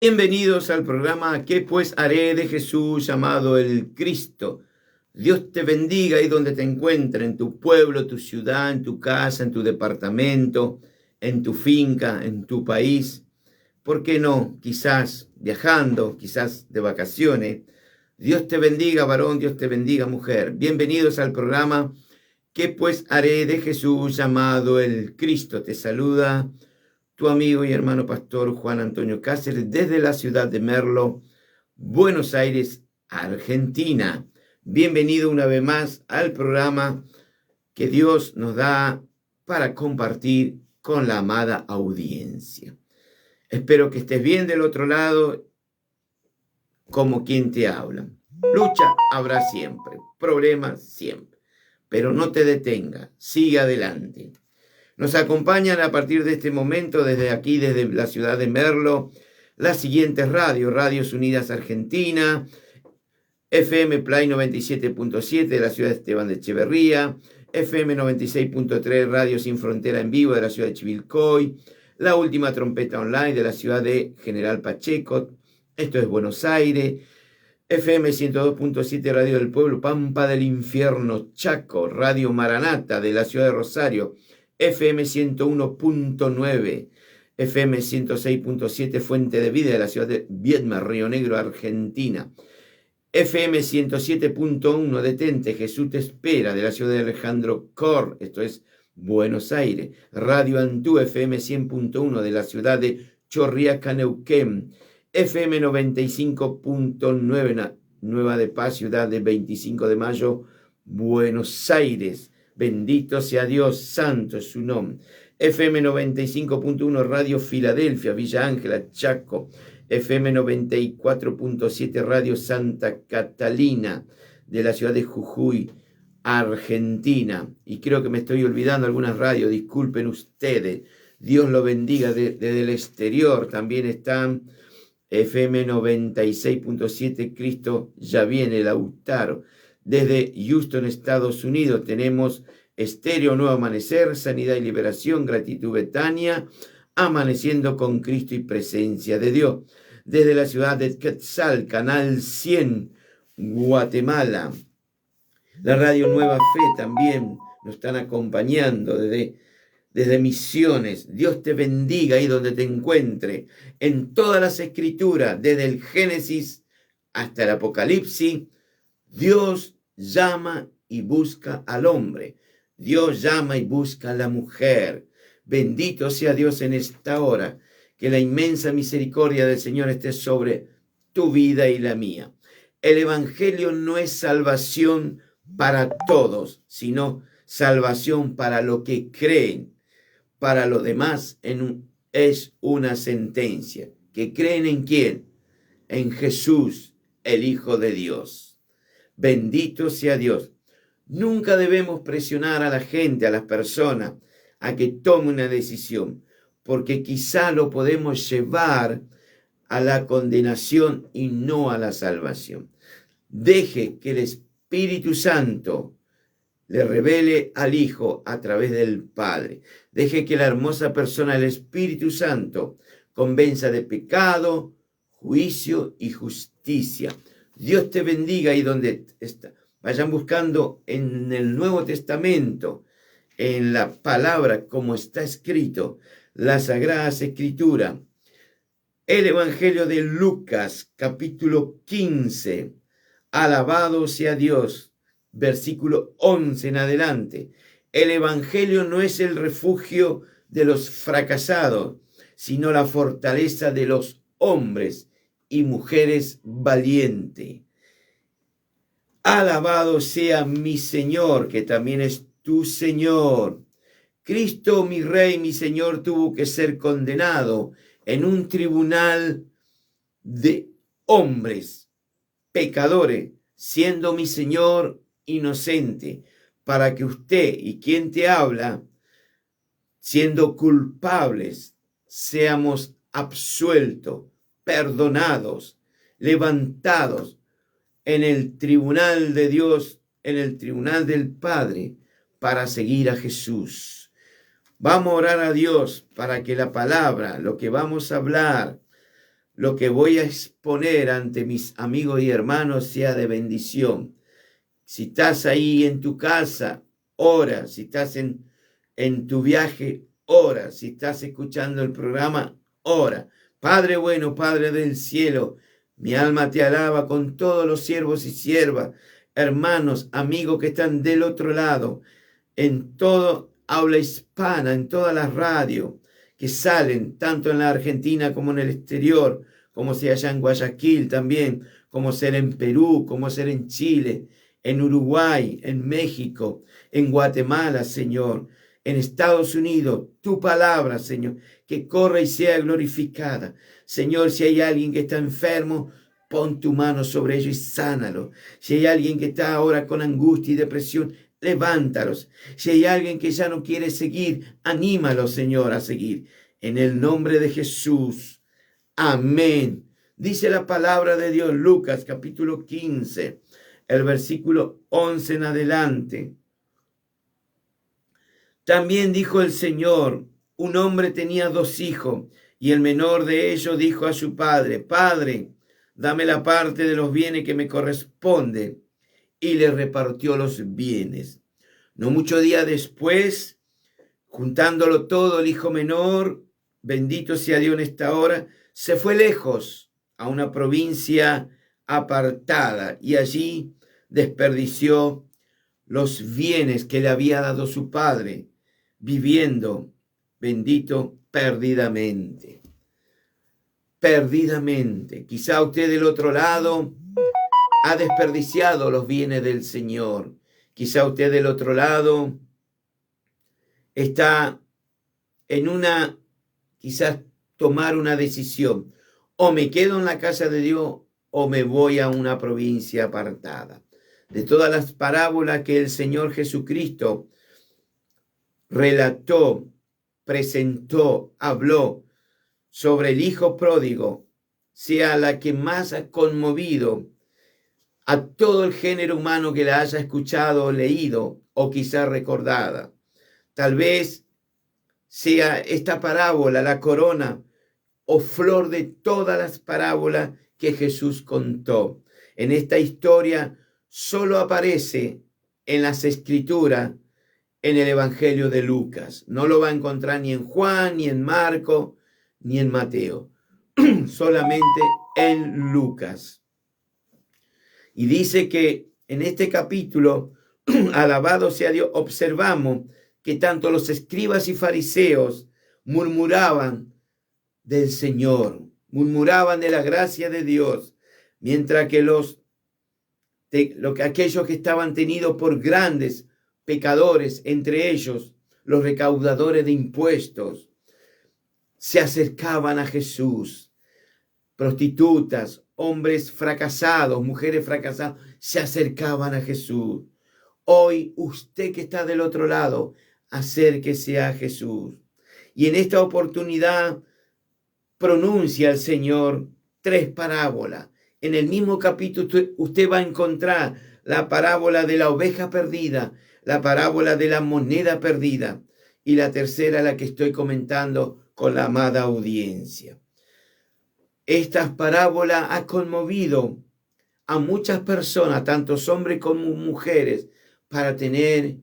Bienvenidos al programa ¿Qué pues haré de Jesús llamado el Cristo? Dios te bendiga ahí donde te encuentres, en tu pueblo, tu ciudad, en tu casa, en tu departamento, en tu finca, en tu país. ¿Por qué no? Quizás viajando, quizás de vacaciones. Dios te bendiga, varón, Dios te bendiga, mujer. Bienvenidos al programa ¿Qué pues haré de Jesús llamado el Cristo? Te saluda tu amigo y hermano pastor Juan Antonio Cáceres desde la ciudad de Merlo, Buenos Aires, Argentina. Bienvenido una vez más al programa que Dios nos da para compartir con la amada audiencia. Espero que estés bien del otro lado, como quien te habla. Lucha habrá siempre, problemas siempre, pero no te detenga, sigue adelante. Nos acompañan a partir de este momento desde aquí, desde la ciudad de Merlo, las siguientes radios: Radios Unidas Argentina, FM Play 97.7 de la ciudad de Esteban de Echeverría, FM 96.3 Radio Sin Frontera en vivo de la ciudad de Chivilcoy, La Última Trompeta Online de la ciudad de General Pacheco, esto es Buenos Aires, FM 102.7 Radio del Pueblo, Pampa del Infierno, Chaco, Radio Maranata de la ciudad de Rosario, FM 101.9, FM 106.7 Fuente de Vida de la ciudad de Viedma, Río Negro, Argentina, FM 107.1 Detente, Jesús te espera de la ciudad de Alejandro Cor, esto es Buenos Aires, Radio Antú, FM 100.1 de la ciudad de Chorriaca, Neuquén, FM 95.9 Nueva de Paz, ciudad de 25 de Mayo, Buenos Aires. Bendito sea Dios, santo es su nombre. FM 95.1 Radio Filadelfia, Villa Ángela, Chaco. FM 94.7 Radio Santa Catalina de la ciudad de Jujuy, Argentina. Y creo que me estoy olvidando algunas radios, disculpen ustedes. Dios lo bendiga. Desde el exterior también están FM 96.7 Cristo ya viene, Lautaro. Desde Houston, Estados Unidos, tenemos Estéreo Nuevo Amanecer, Sanidad y Liberación, Gratitud Betania, Amaneciendo con Cristo y Presencia de Dios. Desde la ciudad de Quetzal, Canal 100, Guatemala. La Radio Nueva Fe también nos están acompañando desde Misiones. Dios te bendiga ahí donde te encuentre. En todas las escrituras, desde el Génesis hasta el Apocalipsis, Dios llama y busca al hombre. Dios llama y busca a la mujer. Bendito sea Dios en esta hora. Que la inmensa misericordia del Señor esté sobre tu vida y la mía. El Evangelio no es salvación para todos, sino salvación para los que creen. Para los demás es una sentencia. ¿Que creen en quién? En Jesús, el Hijo de Dios. Bendito sea Dios. Nunca debemos presionar a la gente, a las personas, a que tome una decisión, porque quizá lo podemos llevar a la condenación y no a la salvación. Deje que el Espíritu Santo le revele al Hijo a través del Padre. Deje que la hermosa persona del Espíritu Santo convenza de pecado, juicio y justicia. Dios te bendiga ahí donde está. Vayan buscando en el Nuevo Testamento, en la palabra como está escrito, las Sagradas Escrituras. El Evangelio de Lucas, capítulo 15. Alabado sea Dios. Versículo 11 en adelante. El Evangelio no es el refugio de los fracasados, sino la fortaleza de los hombres y mujeres valientes. Alabado sea mi Señor, que también es tu Señor. Cristo, mi Rey, mi Señor, tuvo que ser condenado en un tribunal de hombres, pecadores, siendo mi Señor inocente, para que usted y quien te habla, siendo culpables, seamos absueltos, perdonados, levantados en el tribunal de Dios, en el tribunal del Padre, para seguir a Jesús. Vamos a orar a Dios para que la palabra, lo que vamos a hablar, lo que voy a exponer ante mis amigos y hermanos sea de bendición. Si estás ahí en tu casa, ora. Si estás en tu viaje, ora. Si estás escuchando el programa, ora. Padre bueno, Padre del cielo, mi alma te alaba con todos los siervos y siervas, hermanos, amigos que están del otro lado, en todo habla hispana, en todas las radios que salen, tanto en la Argentina como en el exterior, como sea allá en Guayaquil también, como ser en Perú, como ser en Chile, en Uruguay, en México, en Guatemala, Señor, en Estados Unidos, tu palabra, Señor, que corra y sea glorificada. Señor, si hay alguien que está enfermo, pon tu mano sobre ellos y sánalo. Si hay alguien que está ahora con angustia y depresión, levántalos. Si hay alguien que ya no quiere seguir, anímalo, Señor, a seguir. En el nombre de Jesús. Amén. Dice la palabra de Dios, Lucas capítulo 15, el versículo 11 en adelante. También dijo el Señor, un hombre tenía 2 hijos, y el menor de ellos dijo a su padre, Padre, dame la parte de los bienes que me corresponde. Y le repartió los bienes. No mucho día después, juntándolo todo, el hijo menor, bendito sea Dios en esta hora, se fue lejos a una provincia apartada y allí desperdició los bienes que le había dado su padre, viviendo, bendito, perdidamente. Perdidamente. Quizá usted del otro lado ha desperdiciado los bienes del Señor. Quizá usted del otro lado está quizás tomar una decisión. O me quedo en la casa de Dios o me voy a una provincia apartada. De todas las parábolas que el Señor Jesucristo relató, presentó, habló sobre el hijo pródigo, sea la que más ha conmovido a todo el género humano que la haya escuchado, leído o quizá recordada. Tal vez sea esta parábola la corona o flor de todas las parábolas que Jesús contó. En esta historia solo aparece en las Escrituras, en el Evangelio de Lucas. No lo va a encontrar ni en Juan, ni en Marco, ni en Mateo. Solamente en Lucas. Y dice que en este capítulo, alabado sea Dios, observamos que tanto los escribas y fariseos murmuraban del Señor, murmuraban de la gracia de Dios, mientras que aquellos que estaban tenidos por grandes pecadores, entre ellos los recaudadores de impuestos, se acercaban a Jesús. Prostitutas, hombres fracasados, mujeres fracasadas, se acercaban a Jesús. Hoy usted que está del otro lado, acérquese a Jesús. Y en esta oportunidad pronuncia el Señor 3 parábolas. En el mismo capítulo usted va a encontrar la parábola de la oveja perdida, la parábola de la moneda perdida y la tercera, la que estoy comentando con la amada audiencia. Estas parábolas han conmovido a muchas personas, tanto hombres como mujeres, para tener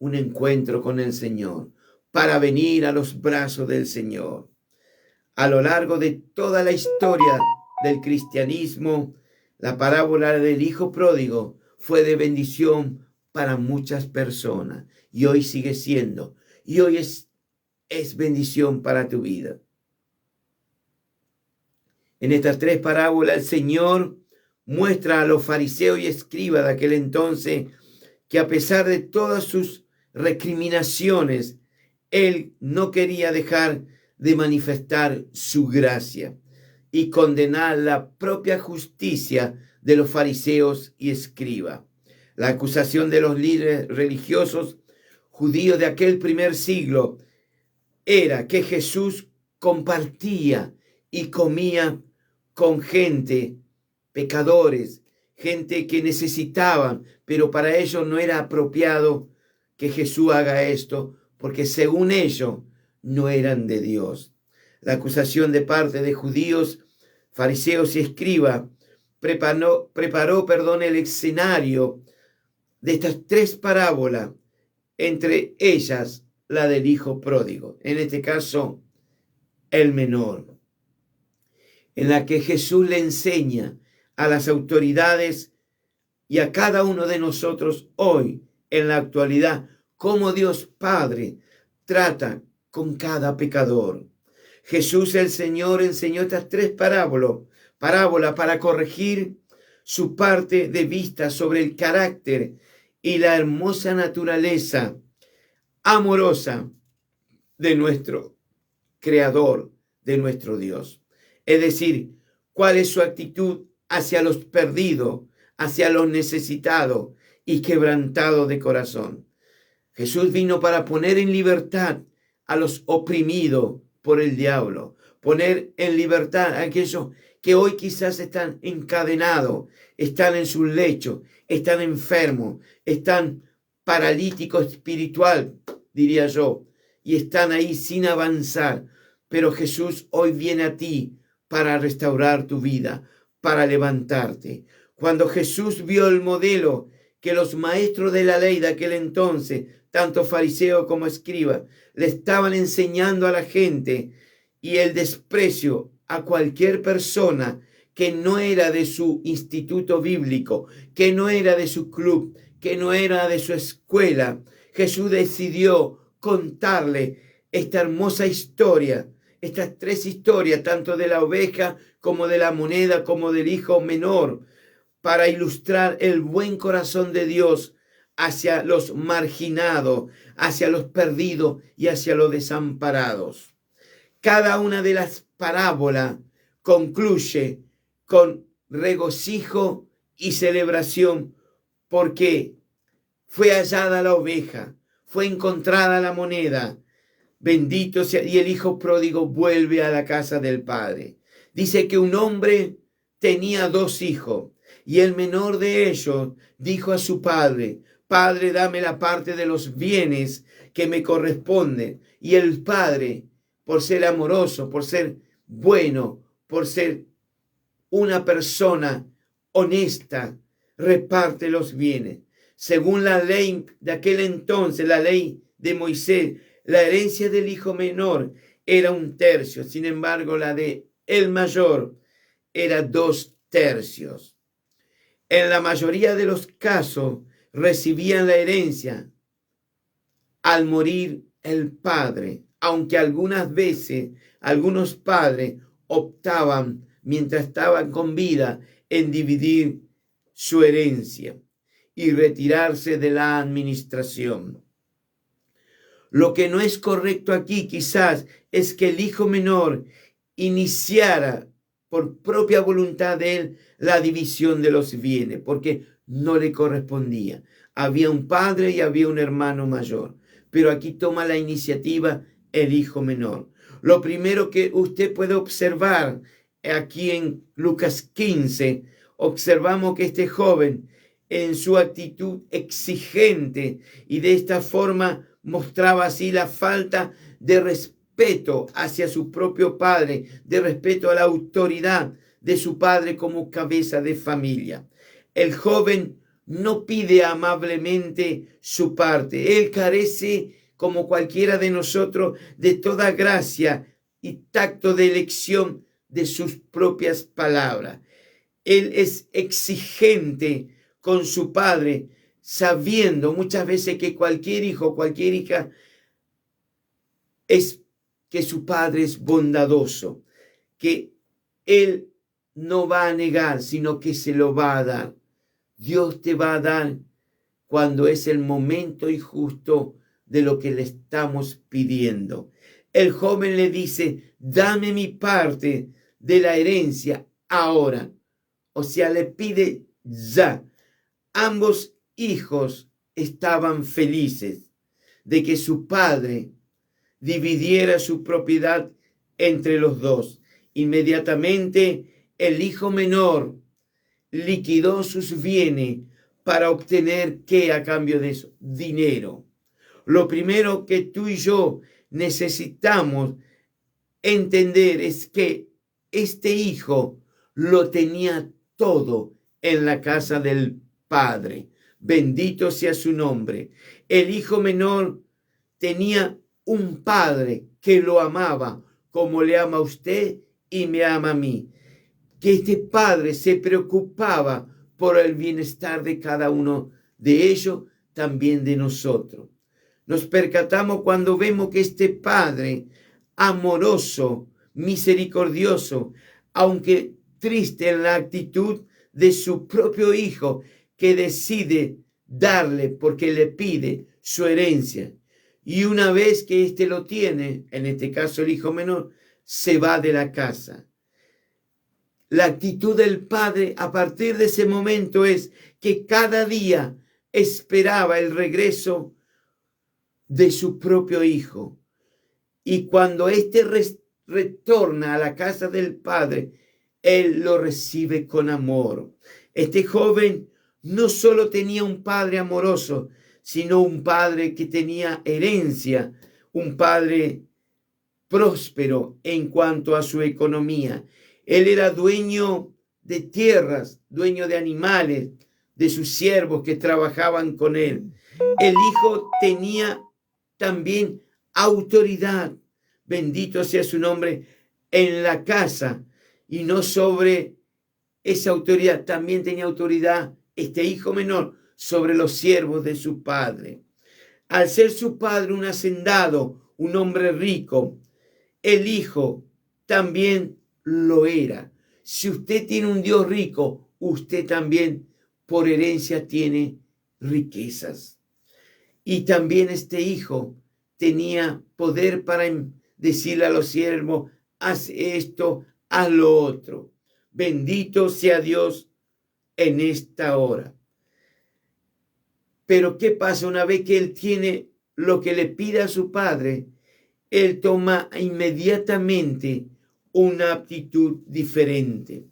un encuentro con el Señor, para venir a los brazos del Señor. A lo largo de toda la historia del cristianismo, la parábola del hijo pródigo fue de bendición para muchas personas y hoy sigue siendo, y hoy es bendición para tu vida. En estas 3 parábolas el Señor muestra a los fariseos y escribas de aquel entonces que a pesar de todas sus recriminaciones, Él no quería dejar de manifestar su gracia y condenar la propia justicia de los fariseos y escribas. La acusación de los líderes religiosos judíos de aquel primer siglo era que Jesús compartía y comía con gente, pecadores, gente que necesitaban, pero para ellos no era apropiado que Jesús haga esto, porque según ellos no eran de Dios. La acusación de parte de judíos, fariseos y escribas, preparó el escenario de estas tres parábolas, entre ellas la del hijo pródigo, en este caso el menor, en la que Jesús le enseña a las autoridades y a cada uno de nosotros hoy, en la actualidad, cómo Dios Padre trata con cada pecador. Jesús el Señor enseñó estas tres parábolas para corregir su parte de vista sobre el carácter y la hermosa naturaleza amorosa de nuestro Creador, de nuestro Dios. Es decir, cuál es su actitud hacia los perdidos, hacia los necesitados y quebrantados de corazón. Jesús vino para poner en libertad a los oprimidos por el diablo, poner en libertad a aquellos que hoy quizás están encadenados, están en su lecho, están enfermos, están paralíticos espiritual, diría yo, y están ahí sin avanzar. Pero Jesús hoy viene a ti para restaurar tu vida, para levantarte. Cuando Jesús vio el modelo que los maestros de la ley de aquel entonces, tanto fariseos como escribas, le estaban enseñando a la gente, y el desprecio a cualquier persona que no era de su instituto bíblico, que no era de su club, que no era de su escuela, Jesús decidió contarle esta hermosa historia, estas tres historias, tanto de la oveja como de la moneda, como del hijo menor, para ilustrar el buen corazón de Dios hacia los marginados, hacia los perdidos y hacia los desamparados. Cada una de las parábolas concluye con regocijo y celebración, porque fue hallada la oveja, fue encontrada la moneda. Bendito sea, y el hijo pródigo vuelve a la casa del padre. Dice que un hombre tenía 2 hijos, y el menor de ellos dijo a su padre: Padre, dame la parte de los bienes que me corresponden. Y el padre, por ser amoroso, por ser bueno, por ser una persona honesta, reparte los bienes. Según la ley de aquel entonces, la ley de Moisés, la herencia del hijo menor era 1/3. Sin embargo, la de el mayor era 2/3. En la mayoría de los casos recibían la herencia al morir el padre, aunque algunas veces algunos padres optaban, mientras estaban con vida, en dividir su herencia y retirarse de la administración. Lo que no es correcto aquí quizás es que el hijo menor iniciara por propia voluntad de él la división de los bienes, porque no le correspondía. Había un padre y había un hermano mayor, pero aquí toma la iniciativa el hijo menor. Lo primero que usted puede observar aquí en Lucas 15, observamos que este joven, en su actitud exigente y de esta forma mostraba así la falta de respeto hacia su propio padre, de respeto a la autoridad de su padre como cabeza de familia. El joven no pide amablemente su parte. Él carece, como cualquiera de nosotros, de toda gracia y tacto de elección de sus propias palabras. Él es exigente con su padre, sabiendo muchas veces que cualquier hijo, cualquier hija, es que su padre es bondadoso, que él no va a negar, sino que se lo va a dar. Dios te va a dar cuando es el momento y justo de lo que le estamos pidiendo. El joven le dice: dame mi parte de la herencia ahora. O sea, le pide ya. Ambos hijos estaban felices de que su padre dividiera su propiedad entre los dos. Inmediatamente el hijo menor liquidó sus bienes para obtener, ¿qué a cambio de eso? Dinero. Lo primero que tú y yo necesitamos entender es que este hijo lo tenía todo en la casa del Padre. Bendito sea su nombre. El hijo menor tenía un padre que lo amaba como le ama a usted y me ama a mí. Que este padre se preocupaba por el bienestar de cada uno de ellos, también de nosotros. Nos percatamos cuando vemos que este padre amoroso, misericordioso, aunque triste en la actitud de su propio hijo, que decide darle porque le pide su herencia. Y una vez que éste lo tiene, en este caso el hijo menor, se va de la casa. La actitud del padre a partir de ese momento es que cada día esperaba el regreso de su propio hijo. Y cuando éste retorna a la casa del padre, él lo recibe con amor. Este joven no solo tenía un padre amoroso, sino un padre que tenía herencia, un padre próspero en cuanto a su economía. Él era dueño de tierras, dueño de animales, de sus siervos que trabajaban con él. El hijo tenía también autoridad, bendito sea su nombre, en la casa, y no sobre esa autoridad, también tenía autoridad este hijo menor sobre los siervos de su padre. Al ser su padre un hacendado, un hombre rico, el hijo también lo era. Si usted tiene un Dios rico, usted también por herencia tiene riquezas. Y también este hijo tenía poder para decirle a los siervos, haz esto, haz lo otro. Bendito sea Dios en esta hora. Pero ¿qué pasa una vez que él tiene lo que le pide a su padre? Él toma inmediatamente una actitud diferente.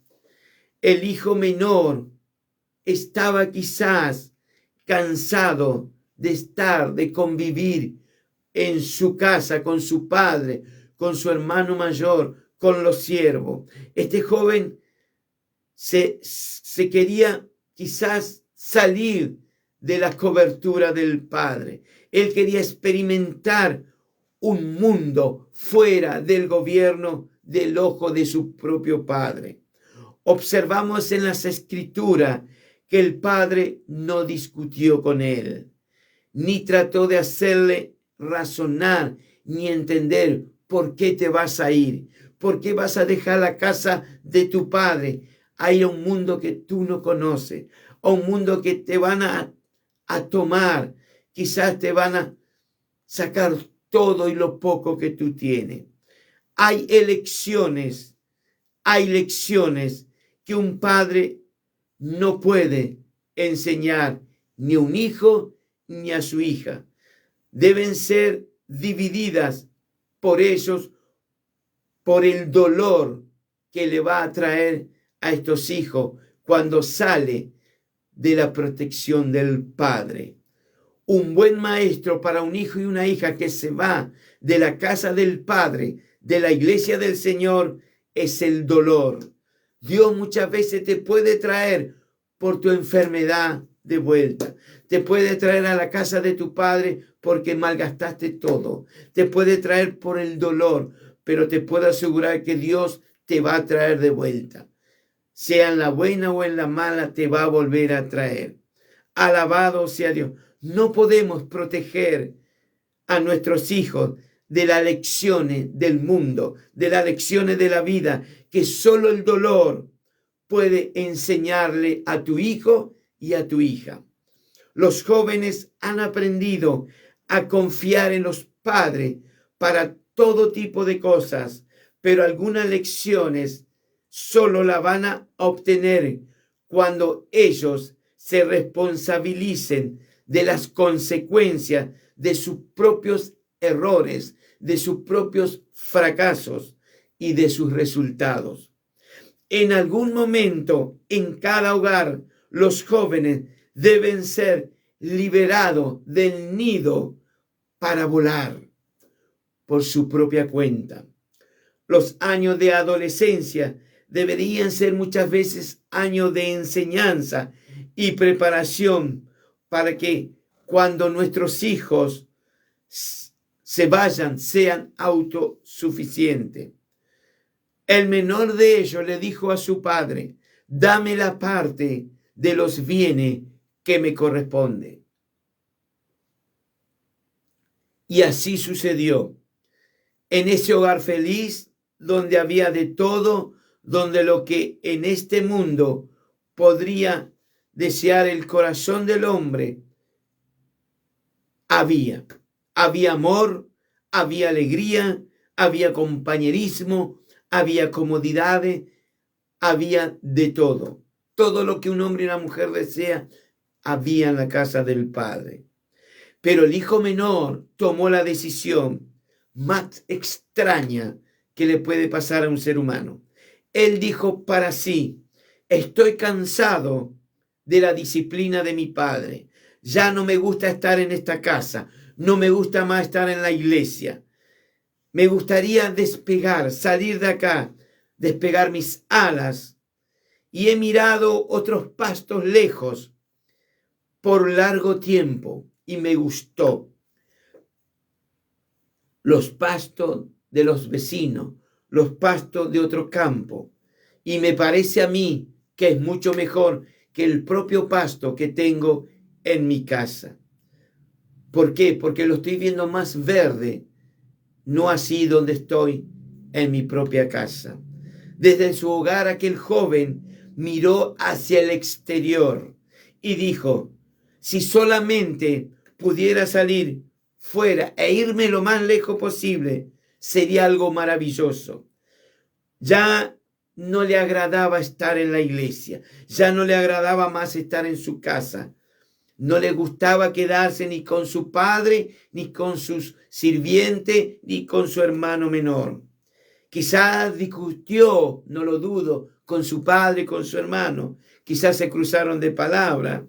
El hijo menor estaba quizás cansado de estar, de convivir en su casa con su padre, con su hermano mayor, con los siervos. Este joven se quería quizás salir de la cobertura del padre. Él quería experimentar un mundo fuera del gobierno del ojo de su propio padre. Observamos en las escrituras que el padre no discutió con él, ni trató de hacerle razonar, ni entender por qué te vas a ir, por qué vas a dejar la casa de tu padre, a ir a un mundo que tú no conoces, a un mundo que te van a tomar, quizás te van a sacar todo y lo poco que tú tienes. Hay lecciones que un padre no puede enseñar ni a un hijo ni a su hija. Deben ser divididas por ellos, por el dolor que le va a traer a estos hijos cuando sale de la protección del padre. Un buen maestro para un hijo y una hija que se va de la casa del Padre, de la iglesia del Señor, es el dolor. Dios muchas veces te puede traer por tu enfermedad de vuelta. Te puede traer a la casa de tu padre porque malgastaste todo. Te puede traer por el dolor, pero te puedo asegurar que Dios te va a traer de vuelta. Sea en la buena o en la mala, te va a volver a traer. Alabado sea Dios. No podemos proteger a nuestros hijos de las lecciones del mundo, de las lecciones de la vida, que solo el dolor puede enseñarle a tu hijo y a tu hija. Los jóvenes han aprendido a confiar en los padres para todo tipo de cosas, pero algunas lecciones solo la van a obtener cuando ellos se responsabilicen de las consecuencias de sus propios errores, de sus propios fracasos y de sus resultados. En algún momento, en cada hogar, los jóvenes deben ser liberados del nido para volar por su propia cuenta. Los años de adolescencia deberían ser muchas veces años de enseñanza y preparación para que cuando nuestros hijos se vayan, sean autosuficientes. El menor de ellos le dijo a su padre: dame la parte de los bienes que me corresponde. Y así sucedió. En ese hogar feliz, donde había de todo, donde lo que en este mundo podría desear el corazón del hombre, había amor, había alegría, había compañerismo, había comodidades, había de todo. Todo lo que un hombre y una mujer desea, había en la casa del padre. Pero el hijo menor tomó la decisión más extraña que le puede pasar a un ser humano. Él dijo para sí: estoy cansado de la disciplina de mi padre. Ya no me gusta estar en esta casa. No me gusta más estar en la iglesia. Me gustaría despegar, salir de acá, despegar mis alas. Y he mirado otros pastos lejos por largo tiempo y me gustó. Los pastos de los vecinos, los pastos de otro campo. Y me parece a mí que es mucho mejor que el propio pasto que tengo en mi casa. ¿Por qué? Porque lo estoy viendo más verde, no así donde estoy en mi propia casa. Desde su hogar aquel joven miró hacia el exterior y dijo: si solamente pudiera salir fuera e irme lo más lejos posible, sería algo maravilloso. Ya no le agradaba estar en la iglesia, ya no le agradaba más estar en su casa. No le gustaba quedarse ni con su padre, ni con sus sirvientes, ni con su hermano menor. Quizás discutió, no lo dudo, con su padre, con su hermano. Quizás se cruzaron de palabra.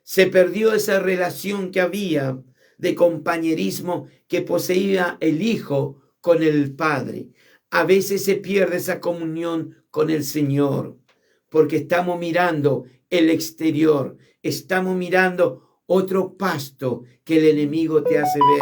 Se perdió esa relación que había de compañerismo que poseía el hijo con el padre. A veces se pierde esa comunión con el Señor, porque estamos mirando el exterior, estamos mirando otro pasto que el enemigo te hace ver,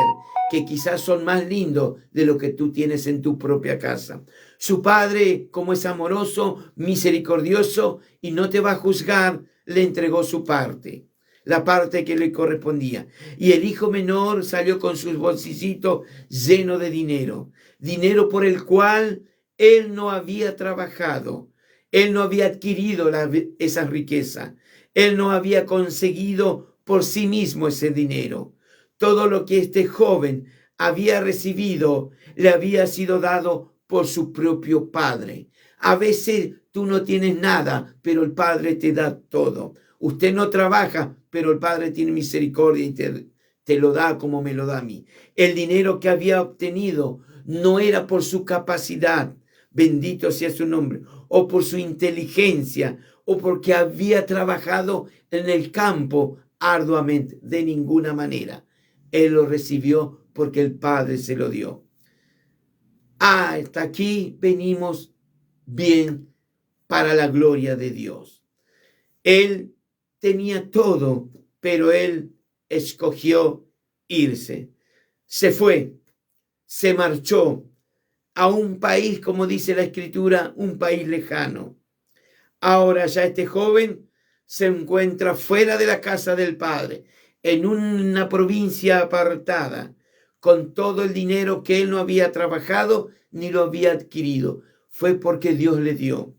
que quizás son más lindos de lo que tú tienes en tu propia casa. Su padre, como es amoroso, misericordioso y no te va a juzgar, le entregó su parte, la parte que le correspondía. Y el hijo menor salió con sus bolsillitos llenos de dinero, dinero por el cual él no había trabajado, él no había adquirido esa riqueza, él no había conseguido por sí mismo ese dinero. Todo lo que este joven había recibido le había sido dado por su propio padre. A veces tú no tienes nada, pero el Padre te da todo. Usted no trabaja, pero el Padre tiene misericordia y te lo da como me lo da a mí. El dinero que había obtenido no era por su capacidad, bendito sea su nombre, o por su inteligencia, o porque había trabajado en el campo arduamente. De ninguna manera. Él lo recibió porque el Padre se lo dio. Hasta aquí venimos bien para la gloria de Dios. Él tenía todo, pero él escogió irse. Se fue, se marchó a un país, como dice la Escritura, un país lejano. Ahora ya este joven se encuentra fuera de la casa del padre, en una provincia apartada, con todo el dinero que él no había trabajado ni lo había adquirido. Fue porque Dios le dio.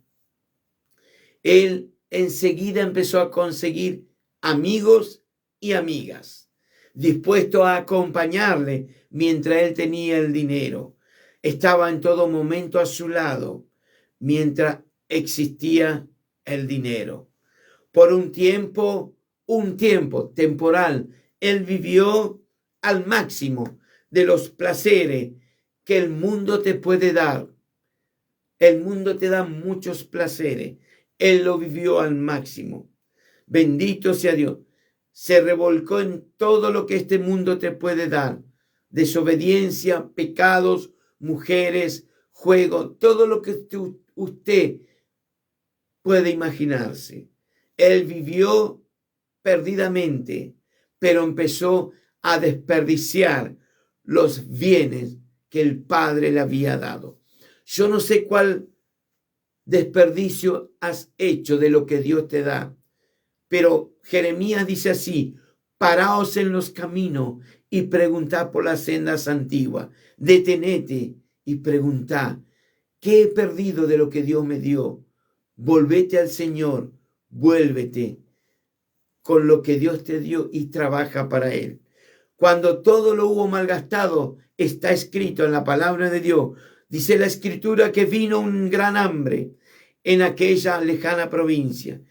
Él enseguida empezó a conseguir amigos y amigas, dispuestos a acompañarle mientras él tenía el dinero. Estaba en todo momento a su lado mientras existía el dinero. Por un tiempo temporal, él vivió al máximo de los placeres que el mundo te puede dar. El mundo te da muchos placeres. Él lo vivió al máximo. Bendito sea Dios. Se revolcó en todo lo que este mundo te puede dar. Desobediencia, pecados, mujeres, juego, todo lo que usted puede imaginarse. Él vivió perdidamente, pero empezó a desperdiciar los bienes que el Padre le había dado. Yo no sé cuál desperdicio has hecho de lo que Dios te da, pero Jeremías dice así: paraos en los caminos y preguntad por las sendas antiguas. Detenete y preguntad: ¿qué he perdido de lo que Dios me dio? Volvete al Señor, vuélvete con lo que Dios te dio y trabaja para Él. Cuando todo lo hubo malgastado, está escrito en la palabra de Dios. Dice la Escritura que vino un gran hambre en aquella lejana provincia.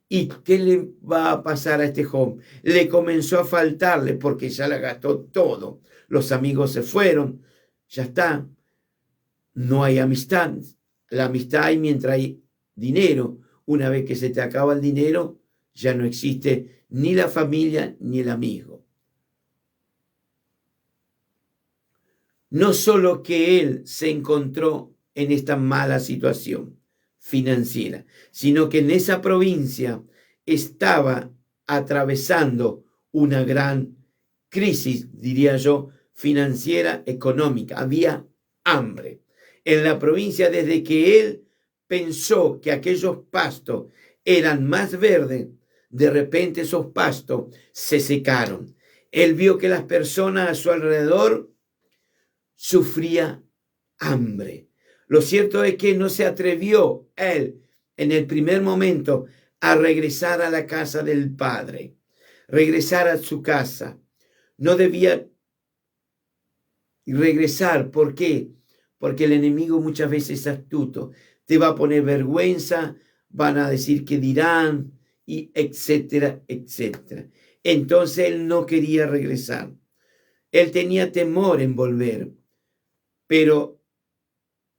¿Y qué le va a pasar a este joven? Le comenzó a faltarle porque ya la gastó todo. Los amigos se fueron. Ya está. No hay amistad. La amistad hay mientras hay dinero. Una vez que se te acaba el dinero, ya no existe ni la familia ni el amigo. No solo que él se encontró en esta mala situación financiera, sino que en esa provincia estaba atravesando una gran crisis, diría yo, financiera, económica. Había hambre en la provincia desde que él pensó que aquellos pastos eran más verdes. De repente esos pastos se secaron. Él vio que las personas a su alrededor sufrían hambre. Lo cierto es que no se atrevió él en el primer momento a regresar a la casa del Padre, regresar a su casa. No debía regresar. ¿Por qué? Porque el enemigo muchas veces es astuto. Te va a poner vergüenza, van a decir que dirán, y etcétera, etcétera. Entonces él no quería regresar. Él tenía temor en volver. Pero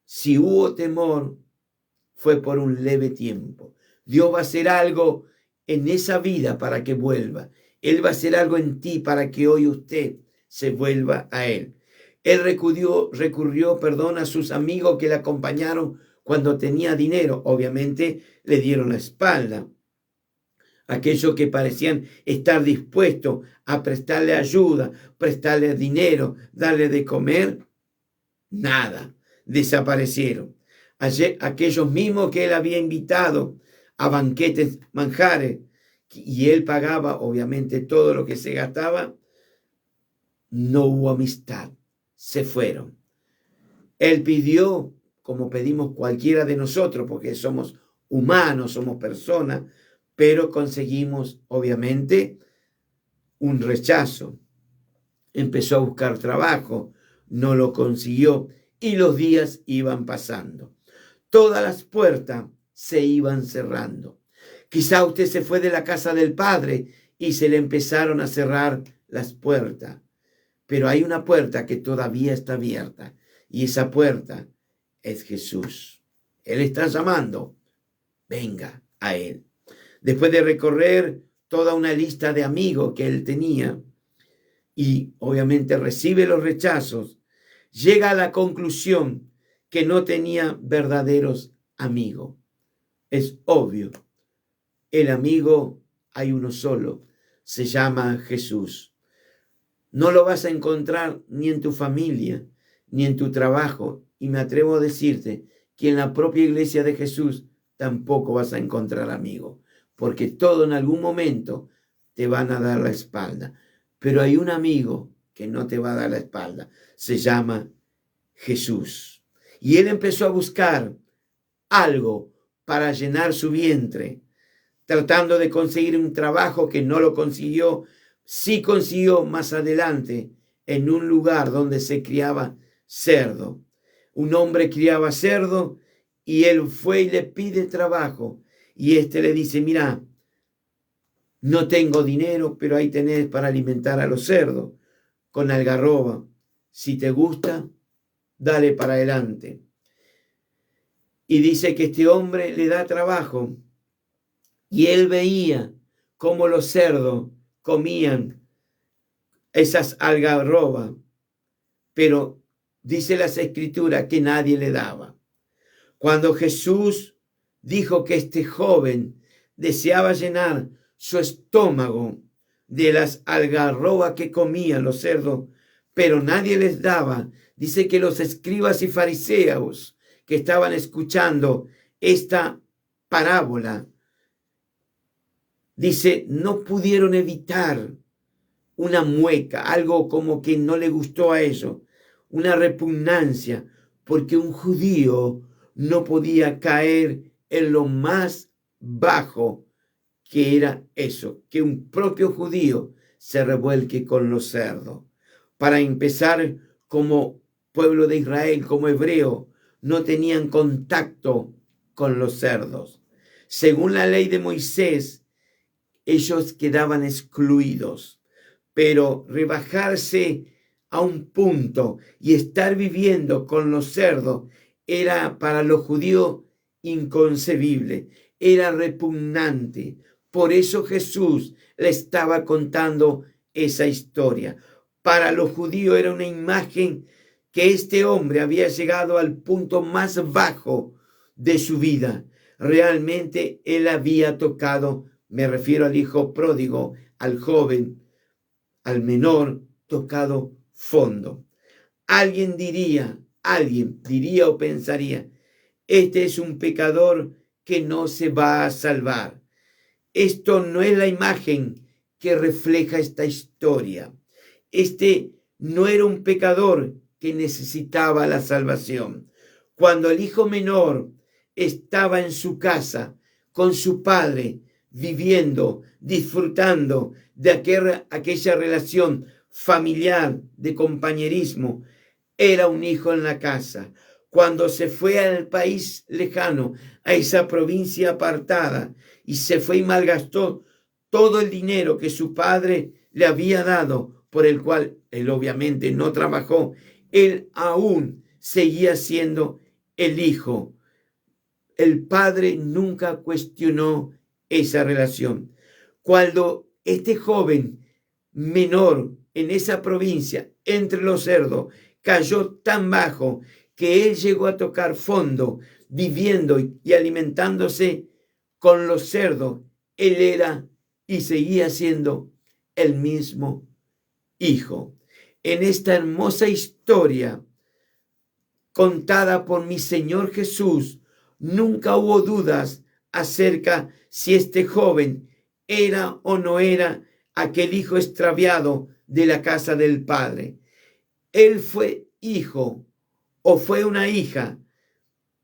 si hubo temor, fue por un leve tiempo. Dios va a hacer algo en esa vida para que vuelva. Él va a hacer algo en ti para que hoy usted se vuelva a Él. Él recurrió, a sus amigos que le acompañaron cuando tenía dinero. Obviamente le dieron la espalda. Aquellos que parecían estar dispuestos a prestarle ayuda, prestarle dinero, darle de comer, nada, desaparecieron. Aquellos mismos que él había invitado a banquetes, manjares, y él pagaba obviamente todo lo que se gastaba, no hubo amistad, se fueron. Él pidió, como pedimos cualquiera de nosotros, porque somos humanos, somos personas, pero conseguimos obviamente un rechazo. Empezó a buscar trabajo, no lo consiguió y los días iban pasando. Todas las puertas se iban cerrando. Quizá usted se fue de la casa del Padre y se le empezaron a cerrar las puertas. Pero hay una puerta que todavía está abierta y esa puerta es Jesús. Él está llamando. Venga a Él. Después de recorrer toda una lista de amigos que él tenía y obviamente recibe los rechazos, llega a la conclusión que no tenía verdaderos amigos. Es obvio, el amigo hay uno solo, se llama Jesús. No lo vas a encontrar ni en tu familia, ni en tu trabajo, y me atrevo a decirte que en la propia iglesia de Jesús tampoco vas a encontrar amigos, porque todo en algún momento te van a dar la espalda. Pero hay un amigo que no te va a dar la espalda, se llama Jesús. Y él empezó a buscar algo para llenar su vientre, tratando de conseguir un trabajo que no lo consiguió. Sí consiguió más adelante en un lugar donde se criaba cerdo. Un hombre criaba cerdo y él fue y le pide trabajo. Y este le dice: mira, no tengo dinero, pero ahí tenés para alimentar a los cerdos con algarroba. Si te gusta, dale para adelante. Y dice que este hombre le da trabajo y él veía cómo los cerdos comían esas algarrobas, pero dice las escrituras que nadie le daba. Cuando Jesús dijo que este joven deseaba llenar su estómago de las algarrobas que comían los cerdos, pero nadie les daba. Dice que los escribas y fariseos que estaban escuchando esta parábola, dice, no pudieron evitar una mueca, algo como que no le gustó a ellos, una repugnancia, porque un judío no podía caer en lo más bajo, que era eso, que un propio judío se revuelque con los cerdos. Para empezar, como pueblo de Israel, como hebreo, no tenían contacto con los cerdos. Según la ley de Moisés, ellos quedaban excluidos, pero rebajarse a un punto y estar viviendo con los cerdos era para los judíos inconcebible, era repugnante. Por eso Jesús le estaba contando esa historia. Para los judíos era una imagen que este hombre había llegado al punto más bajo de su vida. Realmente él había tocado, me refiero al hijo pródigo, al joven, al menor, tocado fondo. Alguien diría o pensaría, este es un pecador que no se va a salvar. Esto no es la imagen que refleja esta historia. Este no era un pecador que necesitaba la salvación. Cuando el hijo menor estaba en su casa con su padre, viviendo, disfrutando de aquella relación familiar, de compañerismo, era un hijo en la casa. Cuando se fue al país lejano, a esa provincia apartada, y se fue y malgastó todo el dinero que su padre le había dado, por el cual él obviamente no trabajó, él aún seguía siendo el hijo. El padre nunca cuestionó esa relación. Cuando este joven menor en esa provincia, entre los cerdos, cayó tan bajo que él llegó a tocar fondo, viviendo y alimentándose con los cerdos, él era y seguía siendo el mismo hijo. En esta hermosa historia contada por mi Señor Jesús, nunca hubo dudas acerca si este joven era o no era aquel hijo extraviado de la casa del Padre. Él fue hijo o fue una hija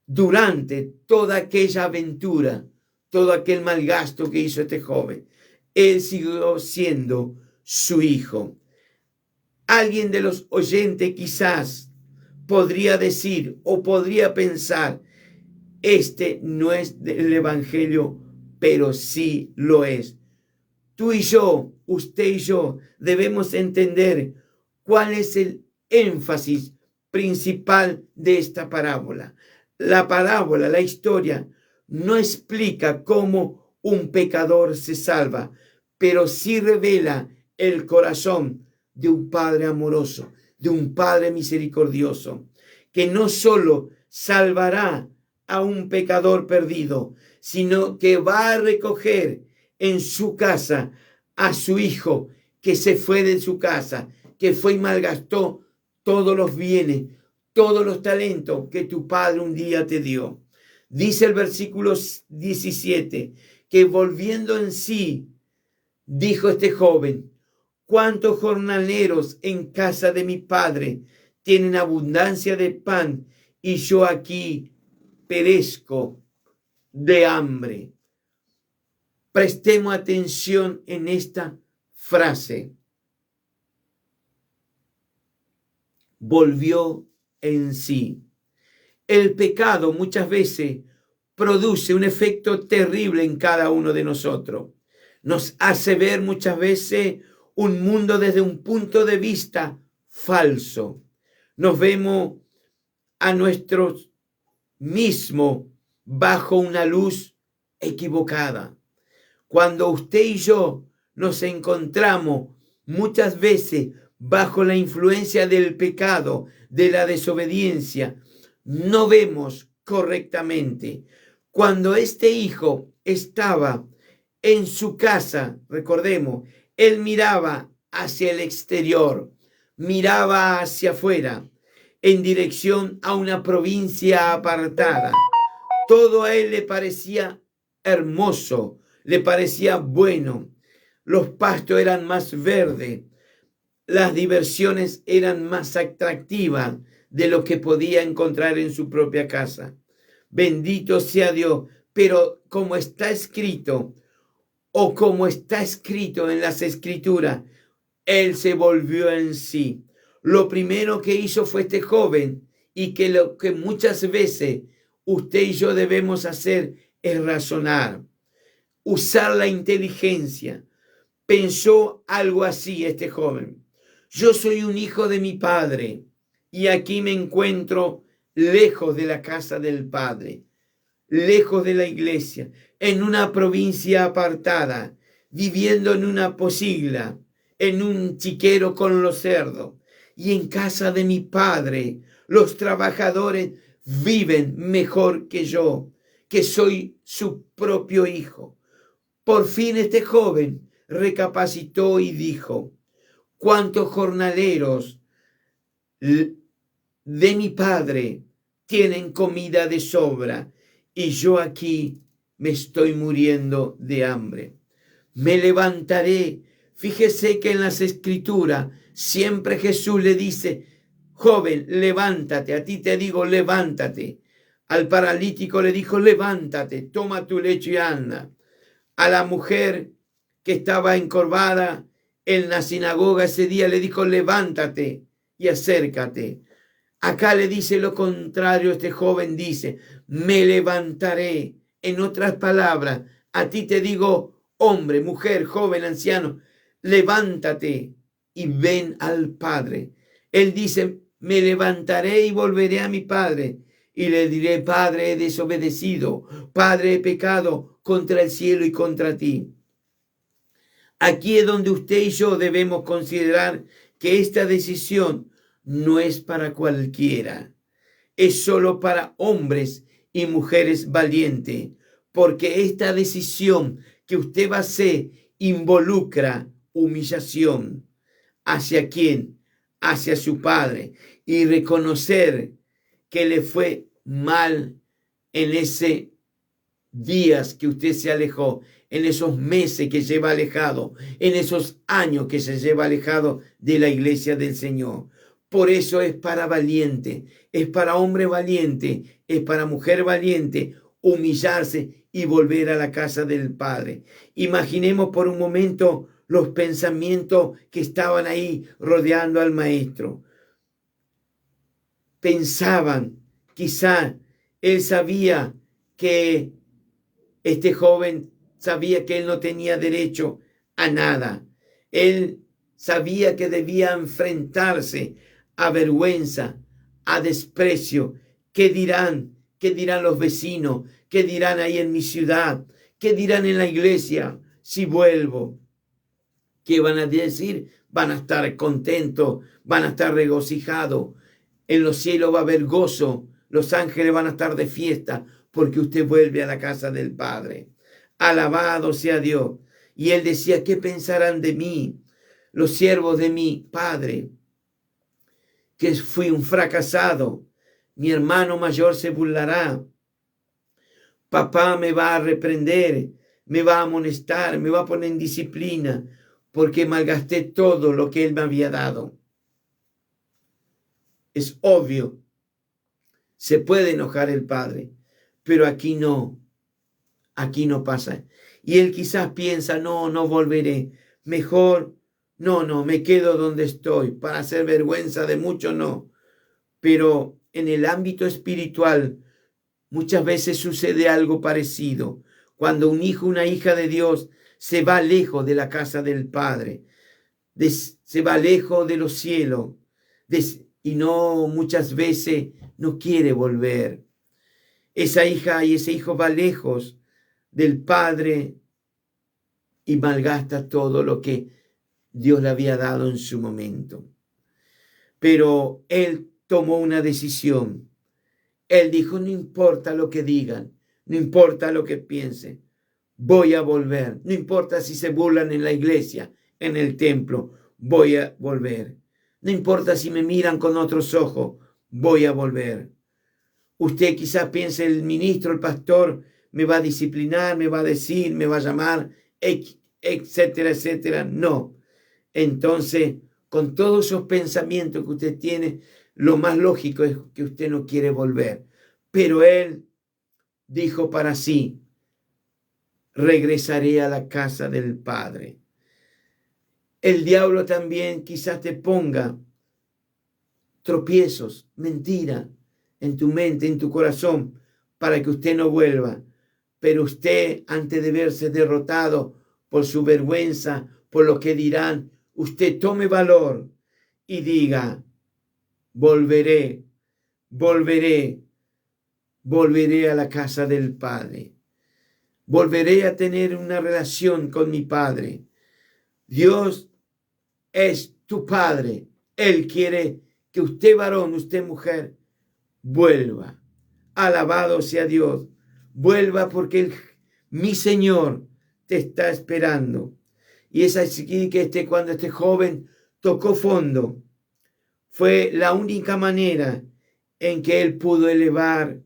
durante toda aquella aventura, todo aquel malgasto que hizo este joven. Él siguió siendo su hijo. Alguien de los oyentes quizás podría decir o podría pensar, este no es del Evangelio, pero sí lo es. Tú y yo, usted y yo, debemos entender cuál es el énfasis principal de esta parábola. La parábola, la historia, no explica cómo un pecador se salva, pero sí revela el corazón de un Padre amoroso, de un Padre misericordioso, que no solo salvará a un pecador perdido, sino que va a recoger en su casa a su hijo que se fue de su casa, que fue y malgastó todos los bienes, todos los talentos que tu padre un día te dio. Dice el versículo 17, que volviendo en sí, dijo este joven, ¿cuántos jornaleros en casa de mi padre tienen abundancia de pan y yo aquí perezco de hambre? Prestemos atención en esta frase. Volvió en sí. El pecado muchas veces produce un efecto terrible en cada uno de nosotros. Nos hace ver muchas veces un mundo desde un punto de vista falso. Nos vemos a nosotros mismos bajo una luz equivocada. Cuando usted y yo nos encontramos muchas veces bajo la influencia del pecado, de la desobediencia, no vemos correctamente. Cuando este hijo estaba en su casa, recordemos, él miraba hacia el exterior, miraba hacia afuera, en dirección a una provincia apartada. Todo a él le parecía hermoso, le parecía bueno. Los pastos eran más verdes, las diversiones eran más atractivas de lo que podía encontrar en su propia casa. Bendito sea Dios, pero como está escrito, o como está escrito en las escrituras, él se volvió en sí. Lo primero que hizo fue este joven, y que lo que muchas veces usted y yo debemos hacer es razonar, usar la inteligencia. Pensó algo así este joven: yo soy un hijo de mi padre y aquí me encuentro lejos de la casa del Padre, lejos de la iglesia, en una provincia apartada, viviendo en una posigla, en un chiquero con los cerdos. Y en casa de mi padre, los trabajadores viven mejor que yo, que soy su propio hijo. Por fin este joven recapacitó y dijo: ¿cuántos jornaleros de mi padre tienen comida de sobra, y yo aquí me estoy muriendo de hambre? Me levantaré. Fíjese que en las escrituras siempre Jesús le dice: joven, levántate. A ti te digo, levántate. Al paralítico le dijo: levántate, toma tu lecho y anda. A la mujer que estaba encorvada en la sinagoga ese día le dijo: levántate y acércate. Acá le dice lo contrario. Este joven dice: me levantaré. En otras palabras, a ti te digo, hombre, mujer, joven, anciano, levántate y ven al Padre. Él dice: me levantaré y volveré a mi Padre y le diré: Padre, he desobedecido, Padre, he pecado contra el cielo y contra ti. Aquí es donde usted y yo debemos considerar que esta decisión no es para cualquiera, es solo para hombres y mujeres valientes, porque esta decisión que usted va a hacer involucra humillación. ¿Hacia quién? Hacia su padre, y reconocer que le fue mal en ese días que usted se alejó, en esos meses que lleva alejado, en esos años que se lleva alejado de la iglesia del Señor. Por eso es para valiente, es para hombre valiente, es para mujer valiente humillarse y volver a la casa del Padre. Imaginemos por un momento los pensamientos que estaban ahí rodeando al maestro. Pensaban, quizá él sabía que este joven sabía que él no tenía derecho a nada. Él sabía que debía enfrentarse a vergüenza, a desprecio. ¿Qué dirán? ¿Qué dirán los vecinos? ¿Qué dirán ahí en mi ciudad? ¿Qué dirán en la iglesia si vuelvo? ¿Qué van a decir? Van a estar contentos, van a estar regocijados. En los cielos va a haber gozo. Los ángeles van a estar de fiesta porque usted vuelve a la casa del Padre. Alabado sea Dios. Y él decía: ¿qué pensarán de mí los siervos de mi Padre? Que fui un fracasado. Mi hermano mayor se burlará. Papá me va a reprender, me va a amonestar, me va a poner en disciplina, porque malgasté todo lo que él me había dado. Es obvio, se puede enojar el Padre, pero aquí no pasa. Y él quizás piensa: no volveré, mejor, no, me quedo donde estoy, para hacer vergüenza de muchos, no. Pero en el ámbito espiritual muchas veces sucede algo parecido. Cuando un hijo, una hija de Dios se va lejos de la casa del Padre, se va lejos de los cielos, y no, muchas veces no quiere volver. Esa hija y ese hijo va lejos del Padre y malgasta todo lo que Dios le había dado en su momento. Pero él tomó una decisión. Él dijo: no importa lo que digan, no importa lo que piense, voy a volver. No importa si se burlan en la iglesia, en el templo, voy a volver. No importa si me miran con otros ojos, voy a volver. Usted quizás piense, el ministro, el pastor, me va a disciplinar, me va a decir, me va a llamar, etcétera, etcétera. No. Entonces, con todos esos pensamientos que usted tiene, lo más lógico es que usted no quiere volver. Pero él dijo para sí, regresaré a la casa del Padre. El diablo también quizás te ponga tropiezos, mentira, en tu mente, en tu corazón, para que usted no vuelva. Pero usted, antes de verse derrotado por su vergüenza, por lo que dirán, usted tome valor y diga, volveré, volveré, volveré a la casa del Padre. Volveré a tener una relación con mi Padre. Dios es tu Padre. Él quiere que usted, varón, usted, mujer, vuelva. Alabado sea Dios. Vuelva porque mi Señor te está esperando. Y es así que cuando este joven tocó fondo, fue la única manera en que él pudo elevar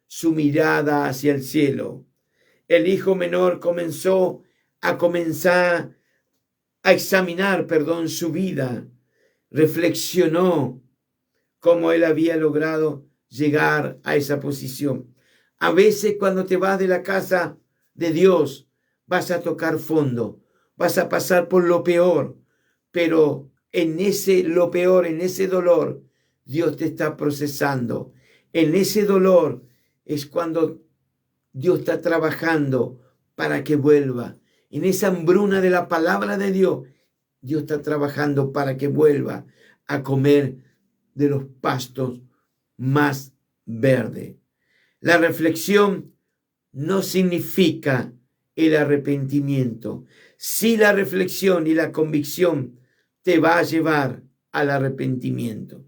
su mirada hacia el cielo. El hijo menor comenzó a examinar, su vida. Reflexionó cómo él había logrado llegar a esa posición. A veces cuando te vas de la casa de Dios, vas a tocar fondo, vas a pasar por lo peor, pero lo peor, en ese dolor, Dios te está procesando. En ese dolor es cuando Dios está trabajando para que vuelva. En esa hambruna de la palabra de Dios, Dios está trabajando para que vuelva a comer de los pastos más verdes. La reflexión no significa el arrepentimiento. Si la reflexión y la convicción te va a llevar al arrepentimiento.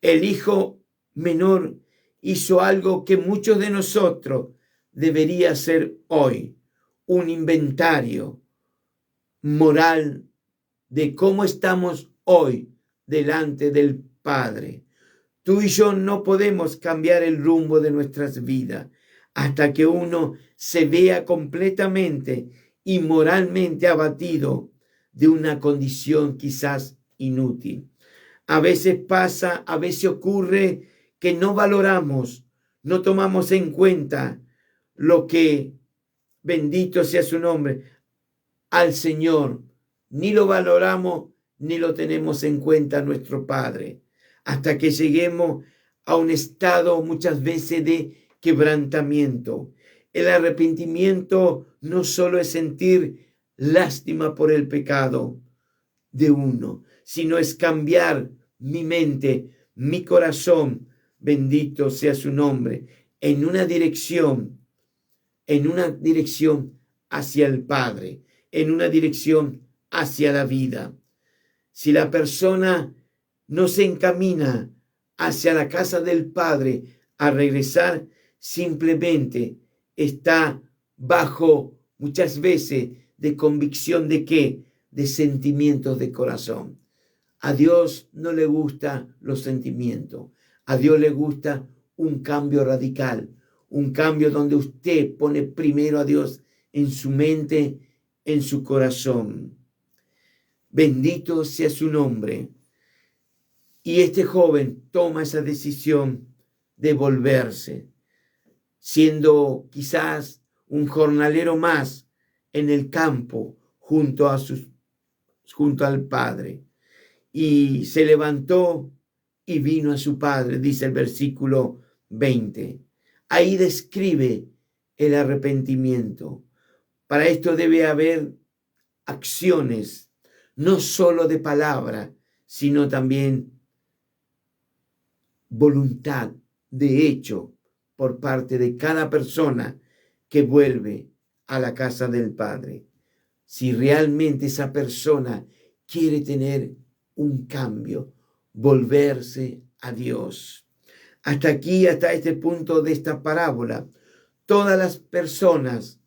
El hijo menor hizo algo que muchos de nosotros debería hacer hoy, un inventario moral de cómo estamos hoy delante del Padre. Tú y yo no podemos cambiar el rumbo de nuestras vidas hasta que uno se vea completamente y moralmente abatido de una condición quizás inútil. A veces pasa, a veces ocurre que no valoramos, no tomamos en cuenta lo que, bendito sea su nombre, al Señor, ni lo valoramos ni lo tenemos en cuenta nuestro Padre, hasta que lleguemos a un estado muchas veces de quebrantamiento. El arrepentimiento no solo es sentir lástima por el pecado de uno, sino es cambiar mi mente, mi corazón, bendito sea su nombre, en una dirección hacia el Padre, en una dirección hacia la vida. Si la persona no se encamina hacia la casa del Padre a regresar, simplemente está bajo muchas veces de convicción de qué, de sentimientos de corazón. A Dios no le gustan los sentimientos. A Dios le gusta un cambio radical, un cambio donde usted pone primero a Dios en su mente, en su corazón. Bendito sea su nombre. Y este joven toma esa decisión de volverse, siendo quizás un jornalero más en el campo junto al Padre. Y se levantó y vino a su padre, dice el versículo 20. Ahí describe el arrepentimiento. Para esto debe haber acciones, no solo de palabra, sino también voluntad, de hecho, por parte de cada persona que vuelve a la casa del Padre. Si realmente esa persona quiere tener un cambio, volverse a Dios. Hasta aquí, hasta este punto de esta parábola, todas las personas,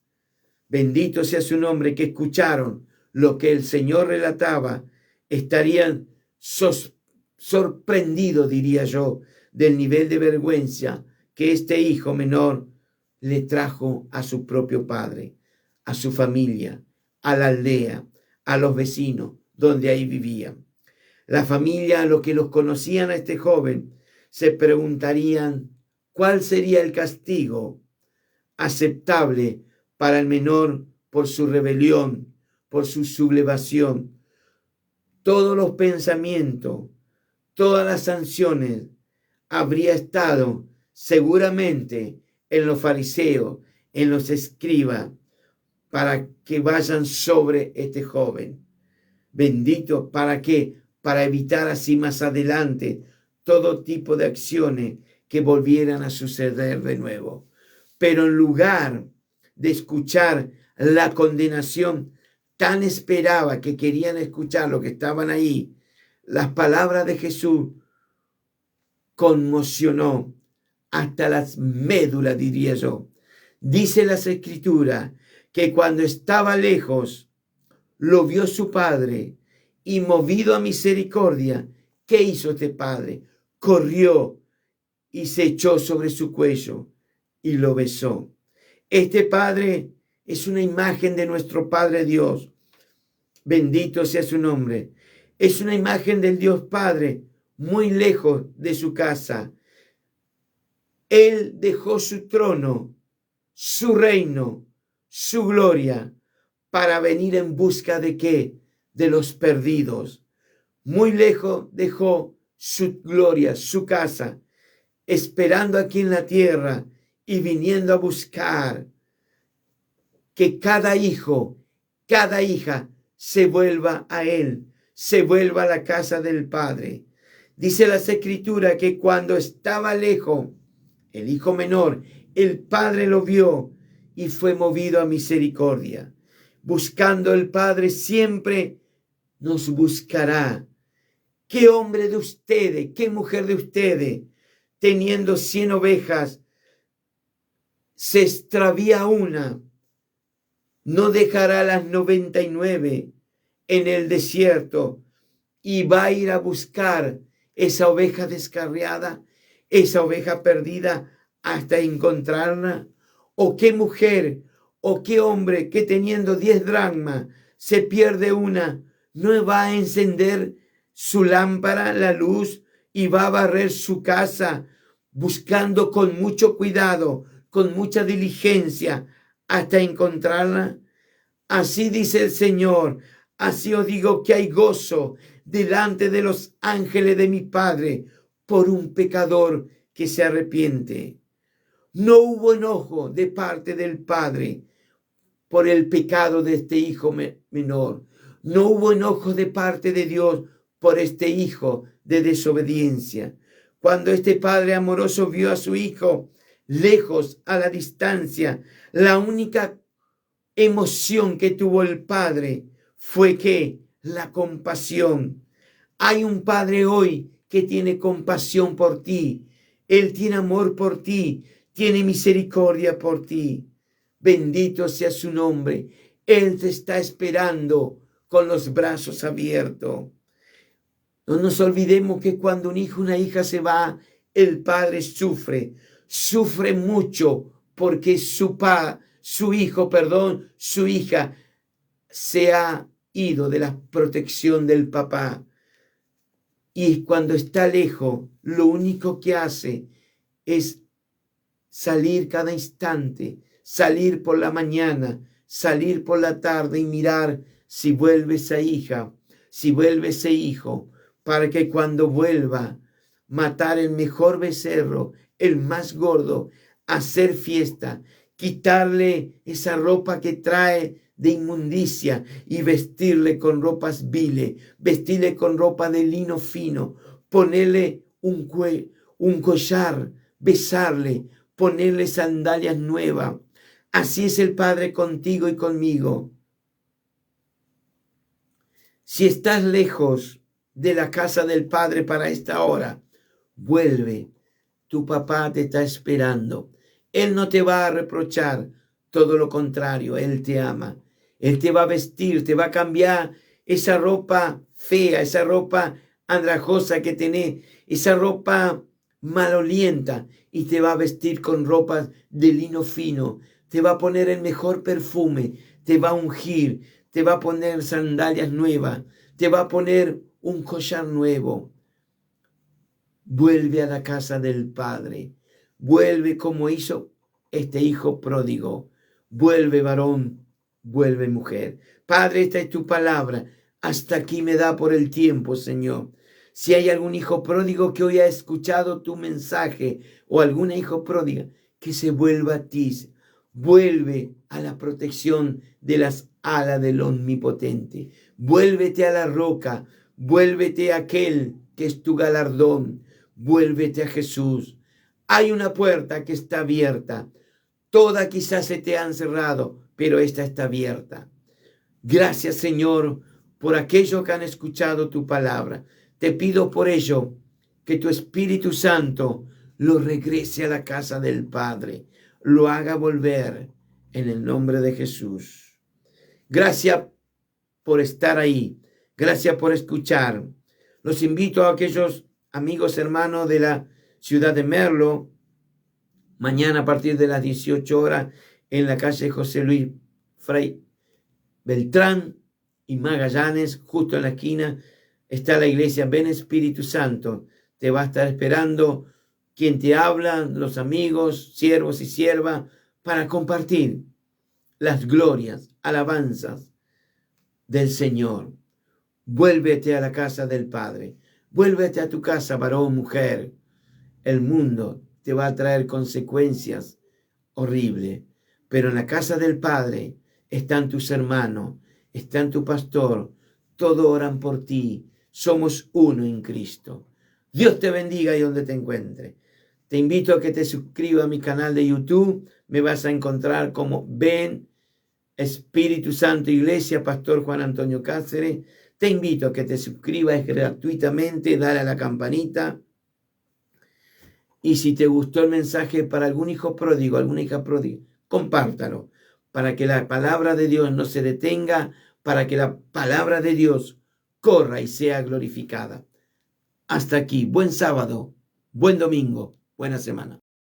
bendito sea su nombre, que escucharon lo que el Señor relataba, estarían sorprendidos, diría yo, del nivel de vergüenza que este hijo menor le trajo a su propio padre, a su familia, a la aldea, a los vecinos donde ahí vivían. La familia, a los que los conocían a este joven, se preguntarían cuál sería el castigo aceptable para el menor por su rebelión, por su sublevación. Todos los pensamientos, todas las sanciones habría estado seguramente en los fariseos, en los escribas, para que vayan sobre este joven. Bendito, ¿para qué? Para evitar así más adelante todo tipo de acciones que volvieran a suceder de nuevo. Pero en lugar de escuchar la condenación, tan esperaba que querían escuchar lo que estaban ahí, las palabras de Jesús conmocionó hasta las médulas, diría yo. Dice las Escrituras que cuando estaba lejos, lo vio su padre y movido a misericordia, ¿qué hizo este padre? Corrió y se echó sobre su cuello y lo besó. Este padre es una imagen de nuestro Padre Dios. Bendito sea su nombre. Es una imagen del Dios Padre muy lejos de su casa. Él dejó su trono, su reino, su gloria, para venir en busca de ¿qué? De los perdidos. Muy lejos dejó su gloria, su casa, esperando aquí en la tierra y viniendo a buscar que cada hijo, cada hija se vuelva a él, se vuelva a la casa del Padre. Dice las Escrituras que cuando estaba lejos, el hijo menor, el Padre lo vio y fue movido a misericordia. Buscando el Padre siempre nos buscará. ¿Qué hombre de ustedes, qué mujer de ustedes, teniendo 100 ovejas, se extravía una, no dejará las 99 en el desierto y va a ir a buscar esa oveja descarriada, esa oveja perdida hasta encontrarla? ¿O qué mujer o qué hombre que teniendo 10 dracmas se pierde una, no va a encender su lámpara, la luz, y va a barrer su casa buscando con mucho cuidado, con mucha diligencia hasta encontrarla? Así dice el Señor, así os digo que hay gozo delante de los ángeles de mi Padre por un pecador que se arrepiente. No hubo enojo de parte del Padre por el pecado de este hijo menor. No hubo enojo de parte de Dios por este hijo de desobediencia. Cuando este Padre amoroso vio a su hijo lejos, a la distancia, la única emoción que tuvo el Padre fue que la compasión. Hay un Padre hoy que tiene compasión por ti. Él tiene amor por ti, tiene misericordia por ti. Bendito sea su nombre. Él te está esperando con los brazos abiertos. No nos olvidemos que cuando un hijo, una hija se va, el padre sufre mucho porque su hija se ha ido de la protección del papá. Y cuando está lejos, lo único que hace es salir cada instante, salir por la mañana, salir por la tarde y mirar si vuelve esa hija, si vuelve ese hijo, para que cuando vuelva, matar el mejor becerro, el más gordo, hacer fiesta, quitarle esa ropa que trae de inmundicia y vestirle con ropas viles, vestirle con ropa de lino fino, ponerle un collar, besarle, ponerle sandalias nuevas. Así es el Padre contigo y conmigo. Si estás lejos de la casa del Padre para esta hora, vuelve. Tu papá te está esperando. Él no te va a reprochar, todo lo contrario, Él te ama. Él te va a vestir, te va a cambiar esa ropa fea, esa ropa andrajosa que tenés, esa ropa malolienta, y te va a vestir con ropas de lino fino, te va a poner el mejor perfume, te va a ungir, te va a poner sandalias nuevas, te va a poner un collar nuevo. Vuelve a la casa del Padre, vuelve como hizo este hijo pródigo, vuelve varón, vuelve mujer. Padre, esta es tu palabra, hasta aquí me da por el tiempo, Señor. Si hay algún hijo pródigo que hoy ha escuchado tu mensaje o alguna hijo pródiga, que se vuelva a ti, vuelve a la protección de las alas del Omnipotente, vuélvete a la roca, vuélvete a aquel que es tu galardón, vuélvete a Jesús. Hay una puerta que está abierta, todas quizás se te han cerrado, pero esta está abierta. Gracias, Señor, por aquellos que han escuchado tu palabra. Te pido por ello que tu Espíritu Santo lo regrese a la casa del Padre, lo haga volver en el nombre de Jesús. Gracias por estar ahí. Gracias por escuchar. Los invito a aquellos amigos hermanos de la ciudad de Merlo, mañana a partir de las 18 horas en la calle José Luis Fray Beltrán y Magallanes, justo en la esquina, está la iglesia Ven Espíritu Santo. Te va a estar esperando quien te habla, los amigos, siervos y siervas, para compartir las glorias, alabanzas del Señor. Vuélvete a la casa del Padre. Vuélvete a tu casa, varón, mujer. El mundo te va a traer consecuencias horribles, pero en la casa del Padre están tus hermanos, están tu pastor, todos oran por ti. Somos uno en Cristo. Dios te bendiga ahí donde te encuentres. Te invito a que te suscribas a mi canal de YouTube. Me vas a encontrar como Ven Espíritu Santo Iglesia, Pastor Juan Antonio Cáceres. Te invito a que te suscribas gratuitamente, dale a la campanita. Y si te gustó el mensaje para algún hijo pródigo, alguna hija pródiga, compártalo, para que la palabra de Dios no se detenga, para que la palabra de Dios corra y sea glorificada. Hasta aquí, buen sábado, buen domingo, buena semana.